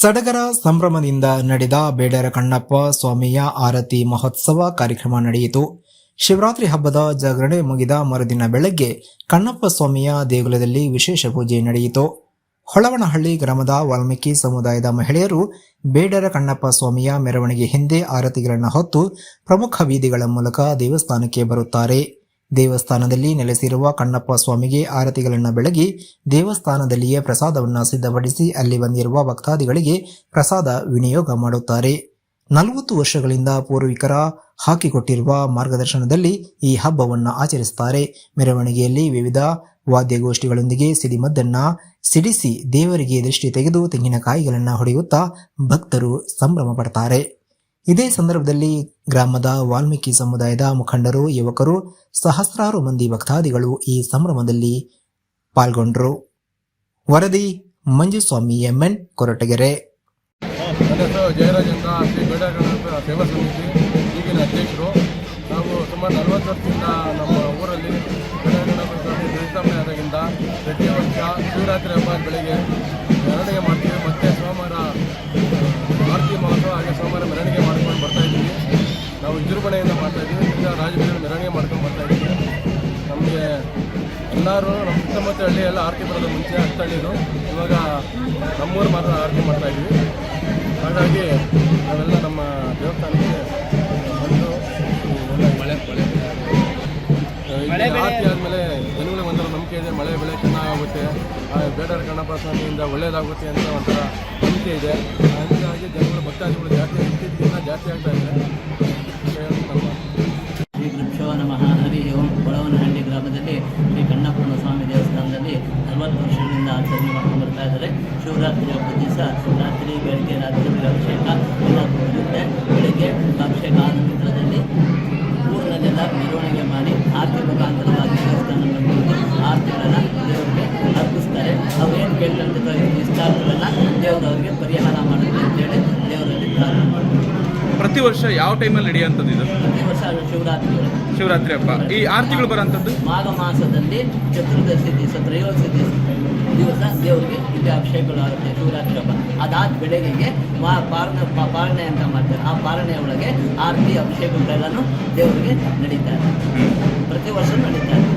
ಸಡಗರ ಸಂಭ್ರಮದಿಂದ ನಡೆದ ಬೇಡರ ಕಣ್ಣಪ್ಪ ಸ್ವಾಮಿಯ ಆರತಿ ಮಹೋತ್ಸವ ಕಾರ್ಯಕ್ರಮ ನಡೆಯಿತು. ಶಿವರಾತ್ರಿ ಹಬ್ಬದ ಜಾಗರಣೆ ಮುಗಿದ ಮರುದಿನ ಬೆಳಗ್ಗೆ ಕಣ್ಣಪ್ಪ ಸ್ವಾಮಿಯ ದೇಗುಲದಲ್ಲಿ ವಿಶೇಷ ಪೂಜೆ ನಡೆಯಿತು. ಹೊಳವನಹಳ್ಳಿ ಗ್ರಾಮದ ವಾಲ್ಮೀಕಿ ಸಮುದಾಯದ ಮಹಿಳೆಯರು ಬೇಡರ ಕಣ್ಣಪ್ಪ ಸ್ವಾಮಿಯ ಮೆರವಣಿಗೆ ಹಿಂದೆ ಆರತಿಗಳನ್ನು ಹೊತ್ತು ಪ್ರಮುಖ ಬೀದಿಗಳ ಮೂಲಕ ದೇವಸ್ಥಾನಕ್ಕೆ ಬರುತ್ತಾರೆ. ದೇವಸ್ಥಾನದಲ್ಲಿ ನೆಲೆಸಿರುವ ಕಣ್ಣಪ್ಪ ಸ್ವಾಮಿಗೆ ಆರತಿಗಳನ್ನು ಬೆಳಗಿ ದೇವಸ್ಥಾನದಲ್ಲಿಯೇ ಪ್ರಸಾದವನ್ನು ಸಿದ್ಧಪಡಿಸಿ ಅಲ್ಲಿ ಬಂದಿರುವ ಭಕ್ತಾದಿಗಳಿಗೆ ಪ್ರಸಾದ ವಿನಿಯೋಗ ಮಾಡುತ್ತಾರೆ. 40 ವರ್ಷಗಳಿಂದ ಪೂರ್ವಿಕರ ಹಾಕಿಕೊಟ್ಟಿರುವ ಮಾರ್ಗದರ್ಶನದಲ್ಲಿ ಈ ಹಬ್ಬವನ್ನು ಆಚರಿಸುತ್ತಾರೆ. ಮೆರವಣಿಗೆಯಲ್ಲಿ ವಿವಿಧ ವಾದ್ಯಗೋಷ್ಠಿಗಳೊಂದಿಗೆ ಸಿಡಿಮದ್ದನ್ನು ಸಿಡಿಸಿ ದೇವರಿಗೆ ದೃಷ್ಟಿ ತೆಗೆದು ತೆಂಗಿನಕಾಯಿಗಳನ್ನು ಹೊಡೆಯುತ್ತಾ ಭಕ್ತರು ಸಂಭ್ರಮ ಪಡ್ತಾರೆ. ಇದೇ ಸಂದರ್ಭದಲ್ಲಿ ಗ್ರಾಮದ ವಾಲ್ಮೀಕಿ ಸಮುದಾಯದ ಮುಖಂಡರು, ಯುವಕರು, ಸಹಸ್ರಾರು ಮಂದಿ ಭಕ್ತಾದಿಗಳು ಈ ಸಂಭ್ರಮದಲ್ಲಿ ಪಾಲ್ಗೊಂಡರು. ವರದಿ ಮಂಜುಸ್ವಾಮಿ ಎಮ್ಎನ್, ಕೊರಟಗೆರೆ. ಜಯರಾಜ್ ಅಂತ ಶ್ರೀ ಬೇಡರ ಸೇವಾ ಸಮಿತಿ ಈಗಿನ ಅಧ್ಯಕ್ಷರು. ನಾವು ಸುಮಾರು 40 ವರ್ಷದಿಂದ ನಮ್ಮ ಊರಲ್ಲಿ ಬೇಡರ ಸ್ವಾಮಿ ಪ್ರತಿಷ್ಠಾಪನೆ ಆದಾಗಿಂದ ಪ್ರತಿ ವರ್ಷ ಶಿವರಾತ್ರಿ ಹಬ್ಬ ಬೆಳಗ್ಗೆ ಮೆರವಣಿಗೆ ಮಾಡ್ತೀವಿ. ಮತ್ತು ಸೋಮವಾರ ಆರತಿ ಮಹೋತ್ಸವ ಹಾಗೆ ಸೋಮವಾರ ಮೆರವಣಿಗೆ ಮಾಡ್ಕೊಂಡು ಬರ್ತಾಯಿದ್ದೀವಿ. ನಾವು ವಿಜೃಂಭಣೆಯಿಂದ ಮಾಡ್ತಾಯಿದ್ದೀವಿ. ಈಗ ರಾಜಬೀದಿಯಲ್ಲಿ ಮೆರವಣಿಗೆ ಮಾಡ್ಕೊಂಡು ಬರ್ತಾಯಿದ್ದೀವಿ. ನಮಗೆ ಎಲ್ಲರೂ ನಮ್ಮ ಸುತ್ತಮುತ್ತ ಹಳ್ಳಿ ಎಲ್ಲ ಆರತಿ ಬರೋದು ಮುಂಚೆ ಹಳ್ಳಿದು, ಇವಾಗ ನಮ್ಮೂರು ಮಾತ್ರ ಆರತಿ ಮಾಡ್ತಾಯಿದ್ವಿ. ಹಾಗಾಗಿ ನಾವೆಲ್ಲ ನಮ್ಮ ದೇವಸ್ಥಾನಕ್ಕೆ ಬಂದು ಆರತಿ ಆದಮೇಲೆ ಜನಗಳಿಗೆ ಒಂಥರ ನಂಬಿಕೆ ಇದೆ, ಮಳೆ ಬೆಳೆ ಚೆನ್ನಾಗುತ್ತೆ, ಬೇಡರ ಕಣ್ಣಪ್ಪ ಸ್ವಾಮಿಯಿಂದ ಒಳ್ಳೆಯದಾಗುತ್ತೆ ಅಂತ ಒಂಥರ ನಂಬಿಕೆ ಇದೆ. ಹಾಗಾಗಿ ಜನಗಳು ಭಕ್ತಾದಿಗಳು ಜಾಸ್ತಿ ಇತ್ತೀಚೆಗಿಂತ ಜಾಸ್ತಿ ಆಗ್ತಾ ಇದೆ. ಶ್ರೀ ಗುರುಭ್ಯೋ ನಮಃ. ಹರಿ ಓಂ. ಹೊಳವನಹಳ್ಳಿ ಗ್ರಾಮದಲ್ಲಿ ಶ್ರೀ ಕಣ್ಣಪ್ಪನ ಸ್ವಾಮಿ ದೇವಸ್ಥಾನದಲ್ಲಿ 40 ವರ್ಷಗಳಿಂದ ಆಚರಣೆ ಮಾಡ್ಕೊಂಡು ಬರ್ತಾ ಇದ್ದಾರೆ. ಶಿವರಾತ್ರಿ ಹಬ್ಬದ ದಿವಸ ರಾತ್ರಿ ಬೆಳಗ್ಗೆ ಅಭಿಷೇಕ ಎಲ್ಲ ಇರುತ್ತೆ. ಬೆಳಗ್ಗೆ ಅಭಿಷೇಕ ಆದ ನಂತರದಲ್ಲಿ ಊರಿನಲ್ಲೆಲ್ಲ ಮೆರವಣಿಗೆ ಮಾಡಿ ಆರತಿ ಮುಖಾಂತರವಾಗಿ ದೇವಸ್ಥಾನವನ್ನು ಬಂದು ಆರತಿಗಳನ್ನು ದೇವರಿಗೆ ಅರ್ಪಿಸ್ತಾರೆ. ಅವ್ರೇನು ಕೇಳ್ಕೊಂತ ಇಷ್ಟಾರ್ಥಗಳನ್ನು ದೇವರವರಿಗೆ ಪರಿಹಾರ ಮಾಡುತ್ತೆ ಅಂತೇಳಿ ದೇವರಲ್ಲಿ ಪ್ರಾರ್ಥನೆ ಮಾಡ್ತಾರೆ. ಪ್ರತಿ ವರ್ಷ ಯಾವ ಟೈಮಲ್ಲಿ ನಡೆಯುವಂಥದ್ದು ಇದು? ಪ್ರತಿ ವರ್ಷ ಶಿವರಾತ್ರಿ ಹಬ್ಬ. ಈ ಆರತಿಗಳು ಬರೋಂಥದ್ದು ಮಾಘ ಮಾಸದಲ್ಲಿ ಚತುರ್ದಶಿ ದಿವಸ, ತ್ರಯೋದಶಿ ದಿವಸ ದೇವರಿಗೆ ಇಲ್ಲಿ ಅಭಿಷೇಕಗಳು ಆಗುತ್ತೆ. ಶಿವರಾತ್ರಿ ಹಬ್ಬ ಅದಾದ ಬೆಳಗ್ಗೆಗೆ ಪಾರಣೆ ಅಂತ ಮಾಡ್ತಾರೆ. ಆ ಪಾರಣೆ ಒಳಗೆ ಆರತಿ ಅಭಿಷೇಕಗಳೆಲ್ಲನೂ ದೇವರಿಗೆ ನಡೀತಾರೆ. ಪ್ರತಿ ವರ್ಷ ನಡೀತಾರೆ.